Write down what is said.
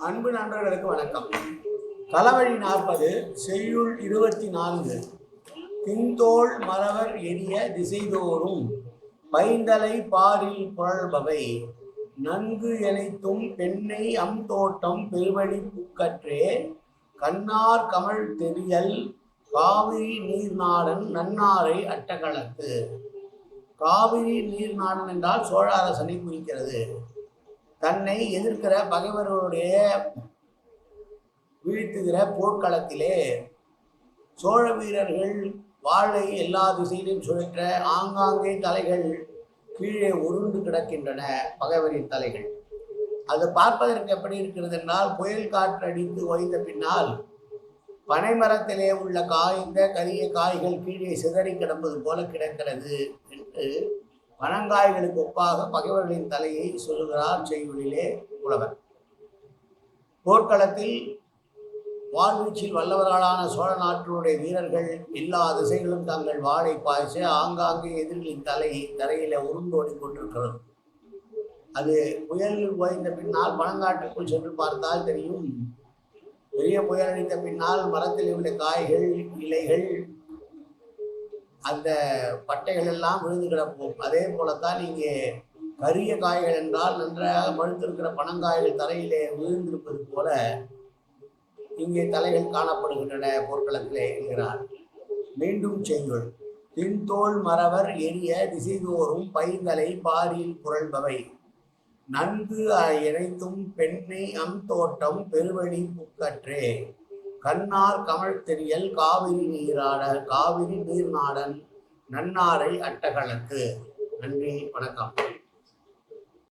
அன்பு நண்பர்களுக்கு வணக்கம். களவழி 40 செய்யுள் 24. தின்தோள் மறவர் எரிய திசைதோறும் பைந்தலை பாரில் புரள்பவை நன்கு எனைத்தும் பெண்ணை தோட்டம் பெருவழி புக்கற்றே கண்ணார் கமழ் தெரியல் காவிரி நீர்நாடன் நன்னாரை அட்டகளத்து. காவிரி நீர்நாடன் என்றால் சோழ அரசனை குறிக்கிறது. தன்னை எதிர்க்கிற பகைவர்களுடைய வீழ்த்துகிற போர்க்களத்திலே சோழ வீரர்கள் வாளை எல்லா திசையிலும் சுழற்ற ஆங்காங்கே தலைகள் கீழே உருண்டு கிடக்கின்றன. பகைவரின் தலைகள் அது பார்ப்பதற்கு எப்படி இருக்கிறது என்றால், புயல் காற்று அடித்து ஓய்ந்த பின்னால் பனைமரத்திலே உள்ள காய்ந்த கரிய காய்கள் கீழே சிதறி கிடப்பது போல கிடக்கிறது என்று பனங்காய்களுக்கு ஒப்பாக பகைவர்களின் தலையை சொல்லுகிறார் செய்யுளிலே புலவர். போர்க்களத்தில் வாழ்வீச்சில் வல்லவர்களான சோழ நாட்டினுடைய வீரர்கள் எல்லா திசைகளும் தங்கள் வாளை பாய்ச்ச ஆங்காங்கே எதிரிகளின் தலை தரையில உருண்டோடி கொண்டிருக்கிறது. அது புயல் ஓய்ந்த பின்னால் பனங்காட்டுக்குள் சென்று பார்த்தால் தெரியும். பெரிய புயல் அடித்த பின்னால் மரத்தில் உள்ள காய்கள் இலைகள் அந்த பட்டைகள் எல்லாம் விழுந்து கிடப்போம். அதே போலத்தான் இங்கே கரிய காய்கள் என்றால் நன்றாக பழுத்திருக்கிற பனங்காய்கள் தரையிலே விழுந்திருப்பது போல இங்கே தலைகள் காணப்படுகின்றன போர்க்களத்திலே என்கிறார். மீண்டும் செய்யுள். தின்தோள் மறவர் எரிய திசைதோறும் பைந்தலை பாரில் புரள்பவை நன்கு இணைத்தும் பெண்ணை தோட்டம் பெருவழி புக்கற்றே கண்ணார் கமழ் தெரியல் காவிரி நீர்நாடன் நன்னாரை அட்டகளத்து. நன்றி, வணக்கம்.